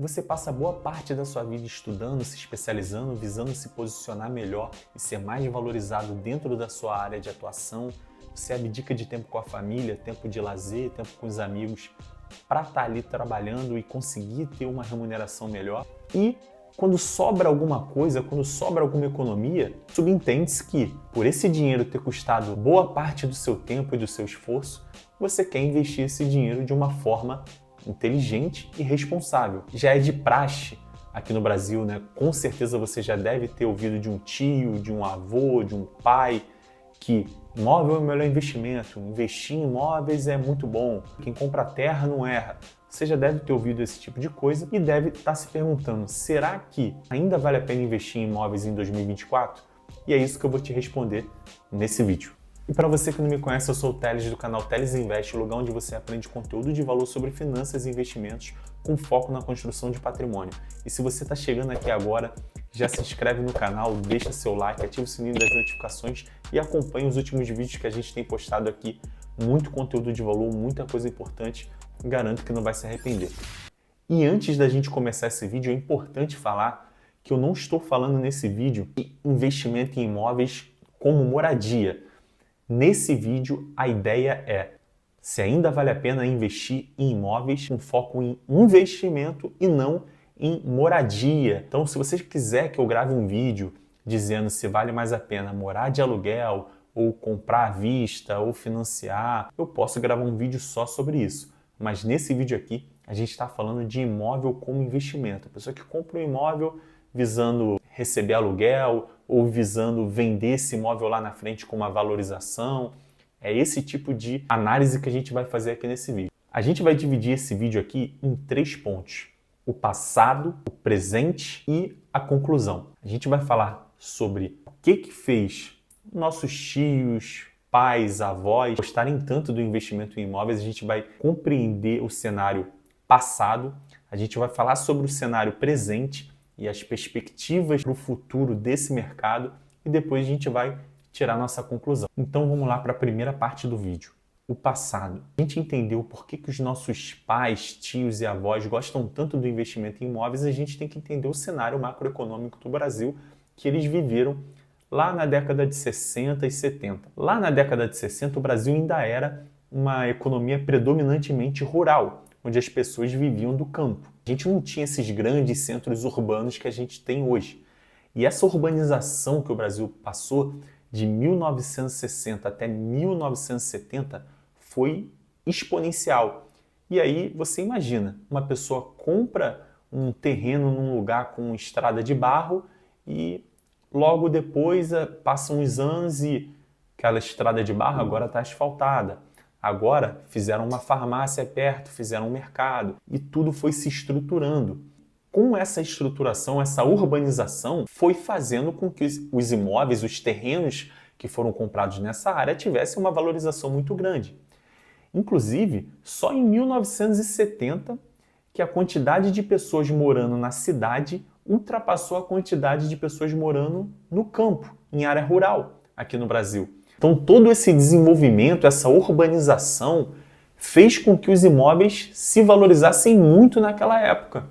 Você passa boa parte da sua vida estudando, se especializando, visando se posicionar melhor e ser mais valorizado dentro da sua área de atuação. Você abdica de tempo com a família, tempo de lazer, tempo com os amigos, para estar ali trabalhando e conseguir ter uma remuneração melhor. E quando sobra alguma coisa, quando sobra alguma economia, subentende-se que, por esse dinheiro ter custado boa parte do seu tempo e do seu esforço, você quer investir esse dinheiro de uma forma inteligente e responsável. Já é de praxe aqui no Brasil, né? Com certeza você já deve ter ouvido de um tio, de um avô, de um pai, que imóvel é o melhor investimento, investir em imóveis é muito bom, quem compra terra não erra. Você já deve ter ouvido esse tipo de coisa e deve estar se perguntando, será que ainda vale a pena investir em imóveis em 2024? E é isso que eu vou te responder nesse vídeo. E para você que não me conhece, eu sou o Teles do canal Teles Invest, o lugar onde você aprende conteúdo de valor sobre finanças e investimentos com foco na construção de patrimônio. E se você está chegando aqui agora, já se inscreve no canal, deixa seu like, ativa o sininho das notificações e acompanhe os últimos vídeos que a gente tem postado aqui. Muito conteúdo de valor, muita coisa importante, garanto que não vai se arrepender. E antes da gente começar esse vídeo, é importante falar que eu não estou falando nesse vídeo de investimento em imóveis como moradia. Nesse vídeo, a ideia é se ainda vale a pena investir em imóveis com foco em investimento e não em moradia. Então, se você quiser que eu grave um vídeo dizendo se vale mais a pena morar de aluguel ou comprar à vista ou financiar, eu posso gravar um vídeo só sobre isso. Mas nesse vídeo aqui, a gente está falando de imóvel como investimento. A pessoa que compra um imóvel visando receber aluguel ou visando vender esse imóvel lá na frente com uma valorização. É esse tipo de análise que a gente vai fazer aqui nesse vídeo. A gente vai dividir esse vídeo aqui em 3 pontos. O passado, o presente e a conclusão. A gente vai falar sobre o que fez nossos tios, pais, avós gostarem tanto do investimento em imóveis. A gente vai compreender o cenário passado, a gente vai falar sobre o cenário presente e as perspectivas para o futuro desse mercado e depois a gente vai tirar nossa conclusão. Então vamos lá para a primeira parte do vídeo. O passado. A gente entendeu por que os nossos pais, tios e avós gostam tanto do investimento em imóveis, a gente tem que entender o cenário macroeconômico do Brasil que eles viveram lá na década de 60 e 70. Lá na década de 60, o Brasil ainda era uma economia predominantemente rural, onde as pessoas viviam do campo. A gente não tinha esses grandes centros urbanos que a gente tem hoje. E essa urbanização que o Brasil passou de 1960 até 1970 foi exponencial. E aí você imagina, uma pessoa compra um terreno num lugar com estrada de barro e logo depois passam uns anos e aquela estrada de barro agora está asfaltada. Agora fizeram uma farmácia perto, fizeram um mercado e tudo foi se estruturando. Com essa estruturação, essa urbanização foi fazendo com que os imóveis, os terrenos que foram comprados nessa área tivessem uma valorização muito grande. Inclusive, só em 1970 que a quantidade de pessoas morando na cidade ultrapassou a quantidade de pessoas morando no campo, em área rural, aqui no Brasil. Então, todo esse desenvolvimento, essa urbanização, fez com que os imóveis se valorizassem muito naquela época.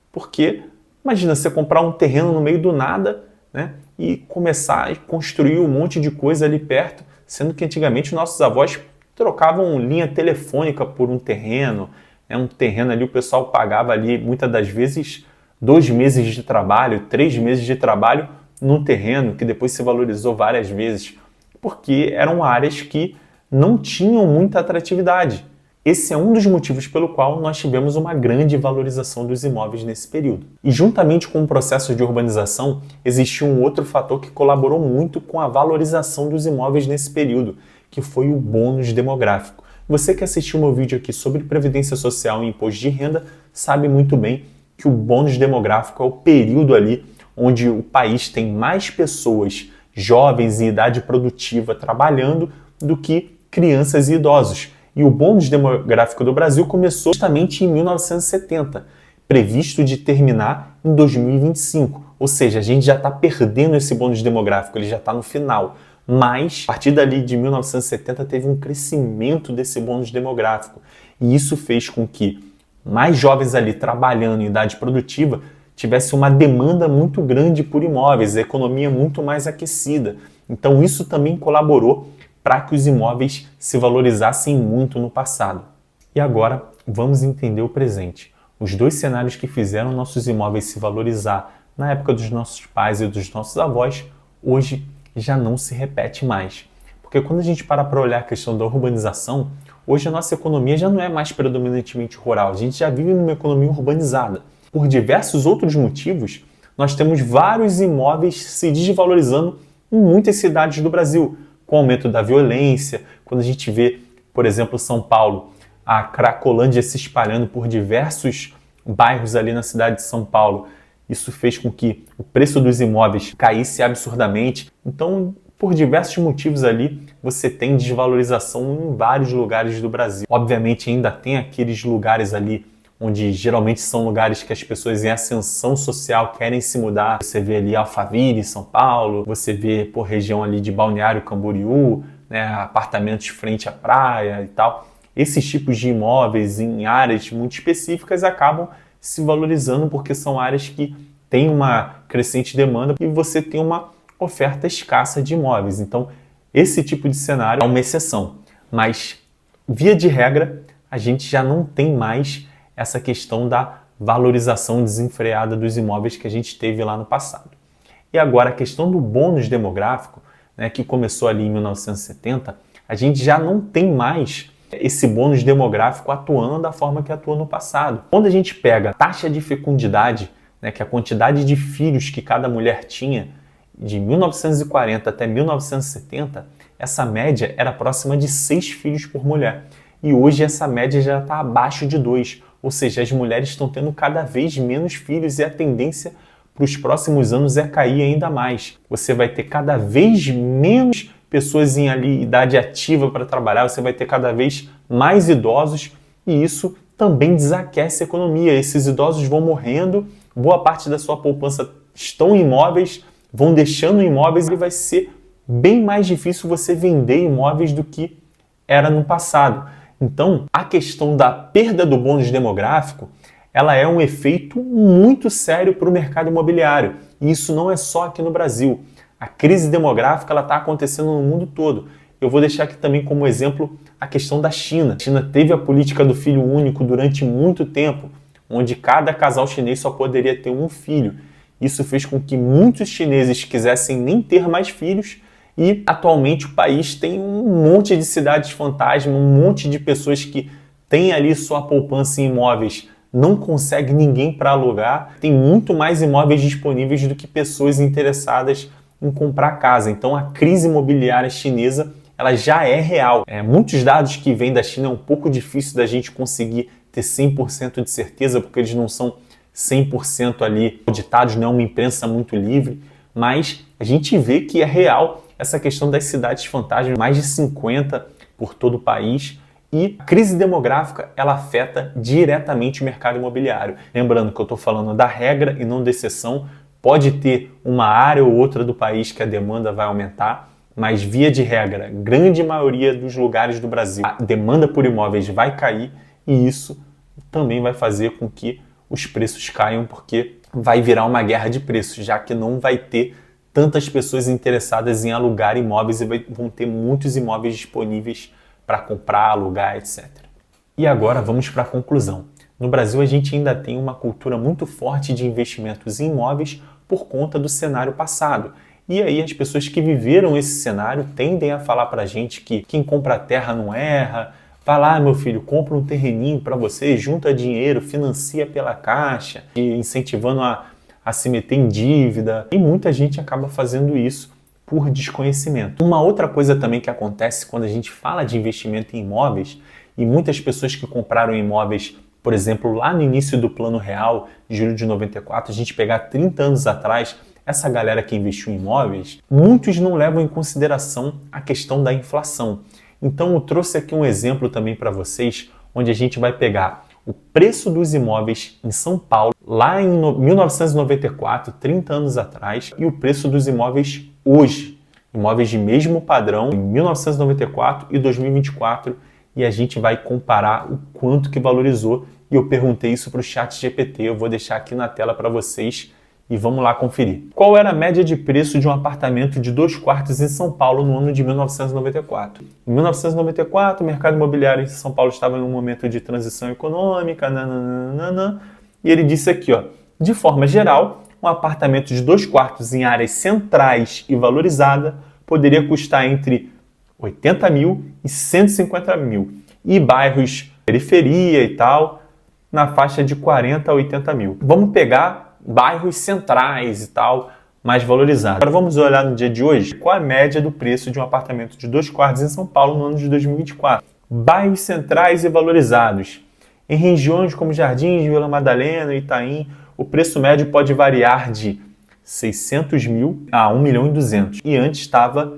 Porque, imagina, você comprar um terreno no meio do nada, né, e começar a construir um monte de coisa ali perto, sendo que antigamente nossos avós trocavam linha telefônica por um terreno, né, um terreno ali o pessoal pagava ali, muitas das vezes, 2 meses de trabalho, 3 meses de trabalho num terreno que depois se valorizou várias vezes, porque eram áreas que não tinham muita atratividade. Esse é um dos motivos pelo qual nós tivemos uma grande valorização dos imóveis nesse período. E juntamente com o processo de urbanização, existiu um outro fator que colaborou muito com a valorização dos imóveis nesse período, que foi o bônus demográfico. Você que assistiu meu vídeo aqui sobre Previdência Social e Imposto de Renda sabe muito bem que o bônus demográfico é o período ali onde o país tem mais pessoas jovens em idade produtiva trabalhando do que crianças e idosos. E o bônus demográfico do Brasil começou justamente em 1970, previsto de terminar em 2025. Ou seja, a gente já está perdendo esse bônus demográfico, ele já está no final. Mas, a partir dali de 1970, teve um crescimento desse bônus demográfico. E isso fez com que mais jovens ali trabalhando em idade produtiva, tivesse uma demanda muito grande por imóveis, a economia muito mais aquecida. Então isso também colaborou para que os imóveis se valorizassem muito no passado. E agora vamos entender o presente. Os dois cenários que fizeram nossos imóveis se valorizar na época dos nossos pais e dos nossos avós, hoje já não se repete mais. Porque quando a gente para olhar a questão da urbanização, hoje a nossa economia já não é mais predominantemente rural, a gente já vive numa economia urbanizada. Por diversos outros motivos, nós temos vários imóveis se desvalorizando em muitas cidades do Brasil, com o aumento da violência, quando a gente vê, por exemplo, São Paulo, a Cracolândia se espalhando por diversos bairros ali na cidade de São Paulo. Isso fez com que o preço dos imóveis caísse absurdamente. Então, por diversos motivos ali, você tem desvalorização em vários lugares do Brasil. Obviamente, ainda tem aqueles lugares ali onde geralmente são lugares que as pessoas em ascensão social querem se mudar. Você vê ali Alphaville, São Paulo, você vê por região ali de Balneário Camboriú, né, apartamentos frente à praia e tal. Esses tipos de imóveis em áreas muito específicas acabam se valorizando porque são áreas que têm uma crescente demanda e você tem uma oferta escassa de imóveis. Então, esse tipo de cenário é uma exceção. Mas, via de regra, a gente já não tem mais essa questão da valorização desenfreada dos imóveis que a gente teve lá no passado. E agora, a questão do bônus demográfico, né, que começou ali em 1970, a gente já não tem mais esse bônus demográfico atuando da forma que atuou no passado. Quando a gente pega a taxa de fecundidade, né, que é a quantidade de filhos que cada mulher tinha, de 1940 até 1970, essa média era próxima de 6 filhos por mulher. E hoje essa média já está abaixo de 2, ou seja, as mulheres estão tendo cada vez menos filhos e a tendência para os próximos anos é cair ainda mais. Você vai ter cada vez menos pessoas em ali, idade ativa para trabalhar, você vai ter cada vez mais idosos e isso também desaquece a economia. Esses idosos vão morrendo, boa parte da sua poupança estão em imóveis, vão deixando imóveis e vai ser bem mais difícil você vender imóveis do que era no passado. Então, a questão da perda do bônus demográfico, ela é um efeito muito sério para o mercado imobiliário. E isso não é só aqui no Brasil. A crise demográfica está acontecendo no mundo todo. Eu vou deixar aqui também como exemplo a questão da China. A China teve a política do filho único durante muito tempo, onde cada casal chinês só poderia ter um filho. Isso fez com que muitos chineses quisessem nem ter mais filhos e atualmente o país tem um monte de cidades fantasma, um monte de pessoas que têm ali sua poupança em imóveis, não consegue ninguém para alugar, tem muito mais imóveis disponíveis do que pessoas interessadas em comprar casa. Então a crise imobiliária chinesa ela já é real. Muitos dados que vêm da China é um pouco difícil da gente conseguir ter 100% de certeza, porque eles não são 100% ali auditados, não é uma imprensa muito livre, mas a gente vê que é real essa questão das cidades fantasmas, mais de 50 por todo o país, e a crise demográfica ela afeta diretamente o mercado imobiliário. Lembrando que eu estou falando da regra e não da exceção, pode ter uma área ou outra do país que a demanda vai aumentar, mas via de regra, grande maioria dos lugares do Brasil, a demanda por imóveis vai cair e isso também vai fazer com que os preços caiam, porque vai virar uma guerra de preços, já que não vai ter tantas pessoas interessadas em alugar imóveis e vão ter muitos imóveis disponíveis para comprar, alugar, etc. E agora vamos para a conclusão. No Brasil a gente ainda tem uma cultura muito forte de investimentos em imóveis por conta do cenário passado. E aí as pessoas que viveram esse cenário tendem a falar para a gente que quem compra terra não erra, vai lá, meu filho, compra um terreninho para você, junta dinheiro, financia pela Caixa, e incentivando a se meter em dívida. E muita gente acaba fazendo isso por desconhecimento. Uma outra coisa também que acontece quando a gente fala de investimento em imóveis, e muitas pessoas que compraram imóveis, por exemplo, lá no início do Plano Real, de julho de 94, a gente pegar 30 anos atrás, essa galera que investiu em imóveis, muitos não levam em consideração a questão da inflação. Então eu trouxe aqui um exemplo também para vocês, onde a gente vai pegar o preço dos imóveis em São Paulo, lá em 1994, 30 anos atrás, e o preço dos imóveis hoje, imóveis de mesmo padrão, em 1994 e 2024, e a gente vai comparar o quanto que valorizou e eu perguntei isso para o ChatGPT. Eu vou deixar aqui na tela para vocês e vamos lá conferir. Qual era a média de preço de um apartamento de 2 quartos em São Paulo no ano de 1994? Em 1994, o mercado imobiliário em São Paulo estava em um momento de transição econômica, nananana, e ele disse aqui, ó, de forma geral, um apartamento de 2 quartos em áreas centrais e valorizada poderia custar entre 80 mil e 150 mil. E bairros, periferia e tal, na faixa de 40 a 80 mil. Vamos pegar bairros centrais e tal, mais valorizados. Agora vamos olhar no dia de hoje qual a média do preço de um apartamento de 2 quartos em São Paulo no ano de 2024. Bairros centrais e valorizados. Em regiões como Jardins, Vila Madalena e Itaim, o preço médio pode variar de 600 mil a 1 milhão e 200. E antes estava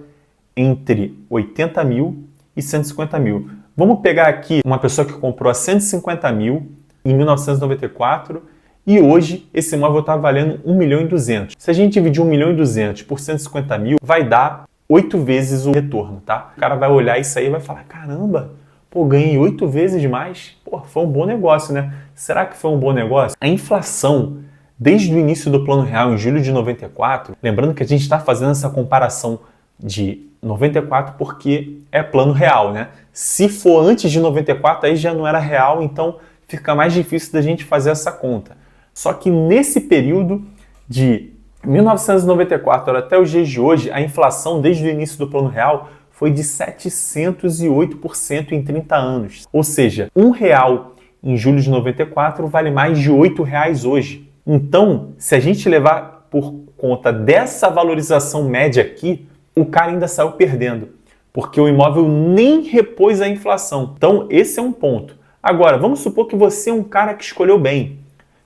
entre 80 mil e 150 mil. Vamos pegar aqui uma pessoa que comprou a 150 mil em 1994 e hoje esse imóvel está valendo 1 milhão e 200. Se a gente dividir 1 milhão e 200 por 150 mil, vai dar 8 vezes o retorno, tá? O cara vai olhar isso aí e vai falar, caramba, pô, ganhei 8 vezes mais. Pô, foi um bom negócio, né? Será que foi um bom negócio? A inflação, desde o início do Plano Real, em julho de 94, lembrando que a gente está fazendo essa comparação de 94 porque é Plano Real, né? Se for antes de 94, aí já não era real, então fica mais difícil da gente fazer essa conta. Só que nesse período de 1994 até os dias de hoje, a inflação desde o início do Plano Real foi de 708% em 30 anos. Ou seja, R$1 em julho de 94 vale mais de R$8 hoje. Então, se a gente levar por conta dessa valorização média aqui, o cara ainda saiu perdendo, porque o imóvel nem repôs a inflação. Então, esse é um ponto. Agora, vamos supor que você é um cara que escolheu bem.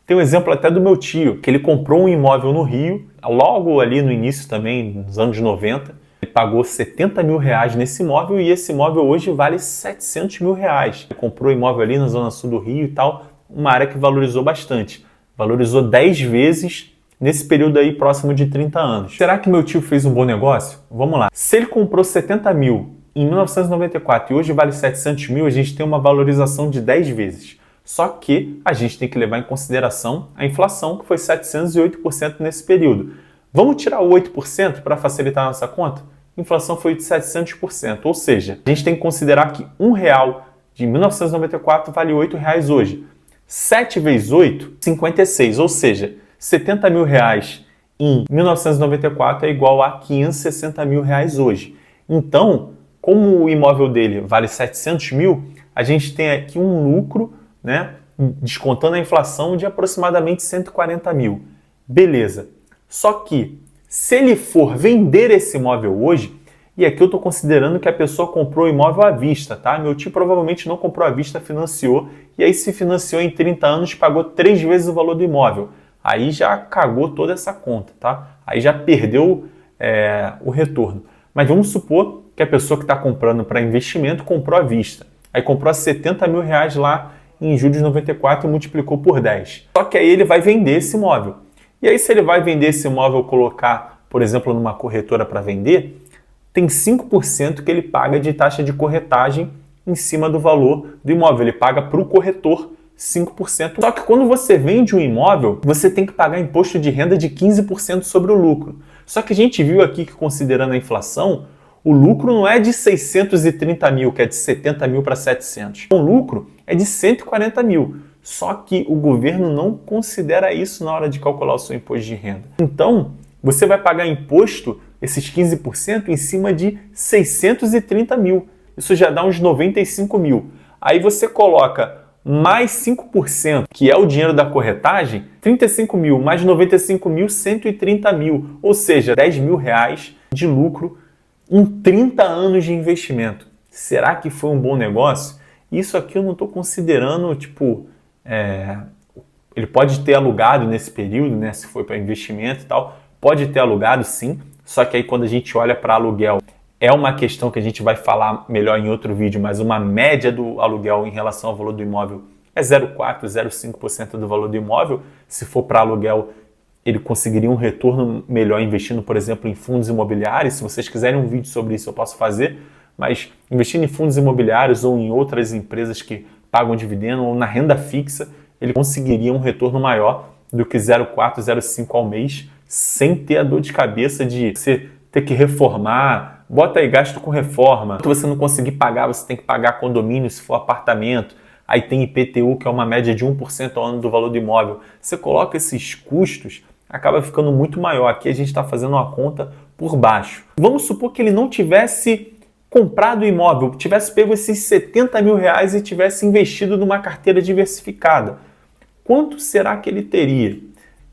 Tem um exemplo até do meu tio, que ele comprou um imóvel no Rio, logo ali no início também, nos anos 90. Ele pagou 70 mil reais nesse imóvel e esse imóvel hoje vale 700 mil reais. Ele comprou o imóvel ali na zona sul do Rio e tal, uma área que valorizou bastante. Valorizou 10 vezes nesse período aí próximo de 30 anos. Será que meu tio fez um bom negócio? Vamos lá. Se ele comprou 70 mil em 1994 e hoje vale 700 mil, a gente tem uma valorização de 10 vezes. Só que a gente tem que levar em consideração a inflação, que foi 708% nesse período. Vamos tirar o 8% para facilitar a nossa conta? A inflação foi de 700%, ou seja, a gente tem que considerar que R$1 de 1994 vale R$8 hoje. 7 vezes 8, 56, ou seja, 70 mil reais em 1994 é igual a 560 mil reais hoje. Então, como o imóvel dele vale 700 mil, a gente tem aqui um lucro, né, descontando a inflação, de aproximadamente 140 mil. Beleza. Só que, se ele for vender esse imóvel hoje, e aqui eu estou considerando que a pessoa comprou o imóvel à vista, tá? Meu tio provavelmente não comprou à vista, financiou, e aí se financiou em 30 anos, pagou 3 vezes o valor do imóvel. Aí já cagou toda essa conta, tá? Aí já perdeu o retorno. Mas vamos supor que a pessoa que está comprando para investimento comprou à vista. Aí comprou a 70 mil reais lá em julho de 94 e multiplicou por 10. Só que aí ele vai vender esse imóvel. E aí se ele vai vender esse imóvel e colocar, por exemplo, numa corretora para vender, tem 5% que ele paga de taxa de corretagem em cima do valor do imóvel. Ele paga para o corretor 5%. Só que quando você vende um imóvel, você tem que pagar imposto de renda de 15% sobre o lucro. Só que a gente viu aqui que, considerando a inflação, o lucro não é de 630 mil, que é de 70 mil para 700. O lucro é de 140 mil. Só que o governo não considera isso na hora de calcular o seu imposto de renda. Então, você vai pagar imposto, esses 15%, em cima de 630 mil. Isso já dá uns 95 mil. Aí você coloca mais 5%, que é o dinheiro da corretagem, 35 mil, mais 95 mil, 130 mil. Ou seja, 10 mil reais de lucro em 30 anos de investimento. Será que foi um bom negócio? Isso aqui eu não estou considerando, ele pode ter alugado nesse período, né, se foi para investimento e tal, pode ter alugado sim, só que aí quando a gente olha para aluguel, é uma questão que a gente vai falar melhor em outro vídeo, mas uma média do aluguel em relação ao valor do imóvel é 0,4%, 0,5% do valor do imóvel. Se for para aluguel, ele conseguiria um retorno melhor investindo, por exemplo, em fundos imobiliários. Se vocês quiserem um vídeo sobre isso, eu posso fazer, mas investindo em fundos imobiliários ou em outras empresas que pagam dividendo ou na renda fixa, ele conseguiria um retorno maior do que 0,4, 0,5 ao mês, sem ter a dor de cabeça de você ter que reformar, bota aí gasto com reforma. Se você não conseguir pagar, você tem que pagar condomínio se for apartamento. Aí tem IPTU, que é uma média de 1% ao ano do valor do imóvel. Você coloca esses custos, acaba ficando muito maior. Aqui a gente está fazendo uma conta por baixo. Vamos supor que ele não tivesse comprado o imóvel, tivesse pego esses 70 mil reais e tivesse investido numa carteira diversificada. Quanto será que ele teria?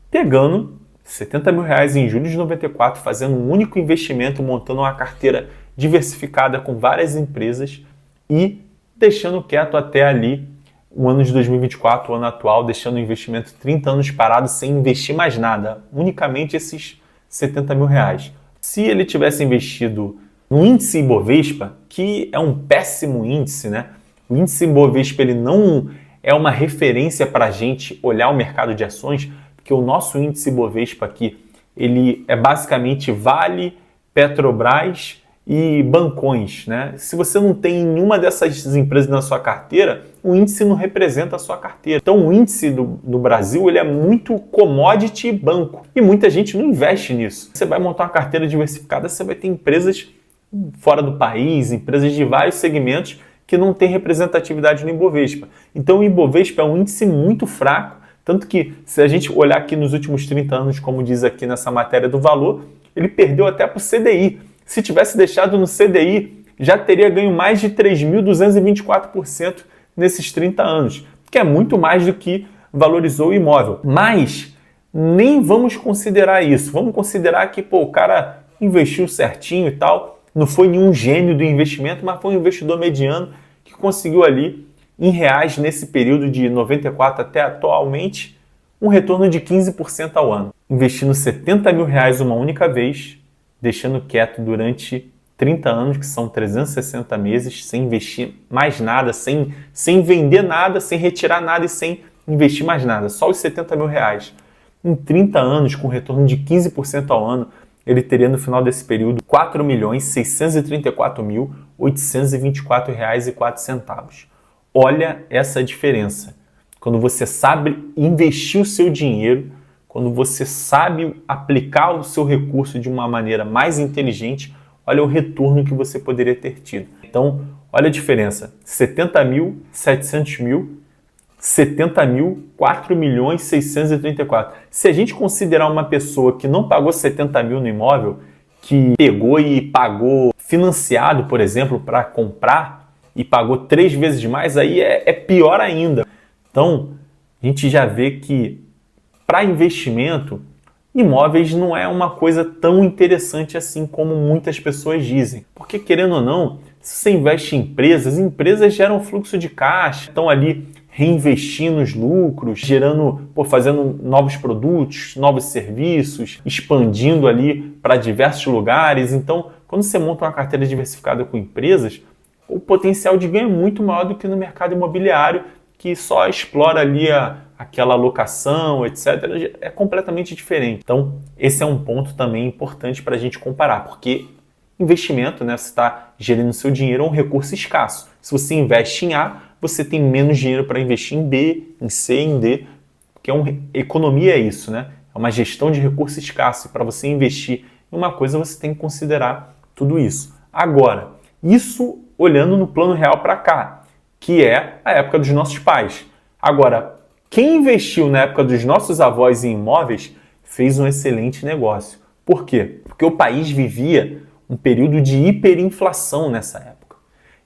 Pegando 70 mil reais em julho de 94, fazendo um único investimento, montando uma carteira diversificada com várias empresas e deixando quieto até ali o ano de 2024, o ano atual, deixando o investimento 30 anos parado sem investir mais nada, unicamente esses 70 mil reais. Se ele tivesse investido no índice Ibovespa, que é um péssimo índice, né? O índice Ibovespa ele não é uma referência para a gente olhar o mercado de ações, porque o nosso índice Ibovespa aqui, ele é basicamente Vale, Petrobras e bancões, né? Se você não tem nenhuma dessas empresas na sua carteira, o índice não representa a sua carteira. Então o índice do Brasil ele é muito commodity e banco. E muita gente não investe nisso. Você vai montar uma carteira diversificada, você vai ter empresas fora do país, empresas de vários segmentos que não têm representatividade no Ibovespa. Então o Ibovespa é um índice muito fraco, tanto que se a gente olhar aqui nos últimos 30 anos, como diz aqui nessa matéria do valor, ele perdeu até para o CDI. Se tivesse deixado no CDI, já teria ganho mais de 3.224% nesses 30 anos, que é muito mais do que valorizou o imóvel. Mas nem vamos considerar isso. Vamos considerar que o cara investiu certinho e tal, não foi nenhum gênio do investimento, mas foi um investidor mediano que conseguiu ali, em reais, nesse período de 94 até atualmente, um retorno de 15% ao ano. Investindo 70 mil reais uma única vez, deixando quieto durante 30 anos, que são 360 meses, sem investir mais nada, sem vender nada, sem retirar nada e sem investir mais nada. Só os 70 mil reais. Em 30 anos, com retorno de 15% ao ano, ele teria no final desse período R$ 4.634.824,04. Olha essa diferença. Quando você sabe investir o seu dinheiro, quando você sabe aplicar o seu recurso de uma maneira mais inteligente, olha o retorno que você poderia ter tido. Então, olha a diferença. 70 mil, 700 mil, 70 mil, 4.634. Se a gente considerar uma pessoa que não pagou 70 mil no imóvel, que pegou e pagou financiado, por exemplo, para comprar e pagou 3 vezes mais, aí é pior ainda. Então, a gente já vê que para investimento, imóveis não é uma coisa tão interessante assim como muitas pessoas dizem. Porque, querendo ou não, se você investe em empresas geram fluxo de caixa, estão ali reinvestindo os lucros, gerando, fazendo novos produtos, novos serviços, expandindo ali para diversos lugares. Então, quando você monta uma carteira diversificada com empresas, o potencial de ganho é muito maior do que no mercado imobiliário, que só explora ali aquela locação, etc. É completamente diferente. Então, esse é um ponto também importante para a gente comparar, porque investimento, né, você está gerindo seu dinheiro, é um recurso escasso. Se você investe em A, você tem menos dinheiro para investir em B, em C, em D, porque economia é isso, né? É uma gestão de recurso escasso. E para você investir em uma coisa, você tem que considerar tudo isso. Agora, isso olhando no plano real para cá, que é a época dos nossos pais. Agora, quem investiu na época dos nossos avós em imóveis fez um excelente negócio. Por quê? Porque o país vivia um período de hiperinflação nessa época.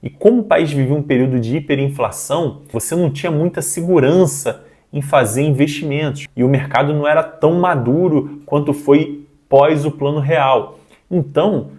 E como o país vivia um período de hiperinflação, você não tinha muita segurança em fazer investimentos. E o mercado não era tão maduro quanto foi pós o Plano Real. Então,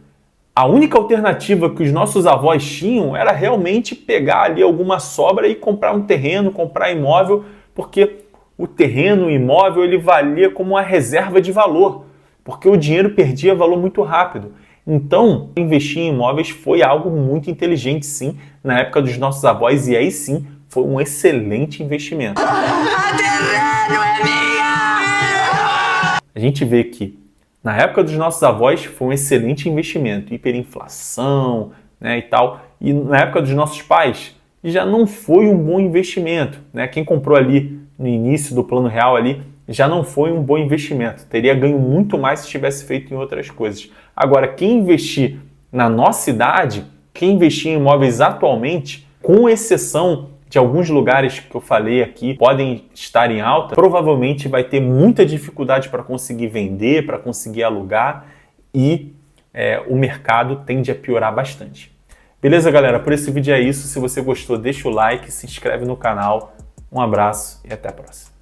a única alternativa que os nossos avós tinham era realmente pegar ali alguma sobra e comprar um terreno, comprar imóvel, porque o terreno, o imóvel, ele valia como uma reserva de valor, porque o dinheiro perdia valor muito rápido. Então, investir em imóveis foi algo muito inteligente, sim, na época dos nossos avós, e aí sim, foi um excelente investimento. A terreno é minha! A gente vê que na época dos nossos avós foi um excelente investimento, hiperinflação, né, e tal. E na época dos nossos pais, já não foi um bom investimento, né? Quem comprou ali no início do plano real ali já não foi um bom investimento. Teria ganho muito mais se tivesse feito em outras coisas. Agora, quem investir na nossa idade, quem investir em imóveis atualmente, com exceção de alguns lugares que eu falei aqui podem estar em alta, provavelmente vai ter muita dificuldade para conseguir vender, para conseguir alugar e o mercado tende a piorar bastante. Beleza, galera? Por esse vídeo é isso. Se você gostou, deixa o like, se inscreve no canal. Um abraço e até a próxima.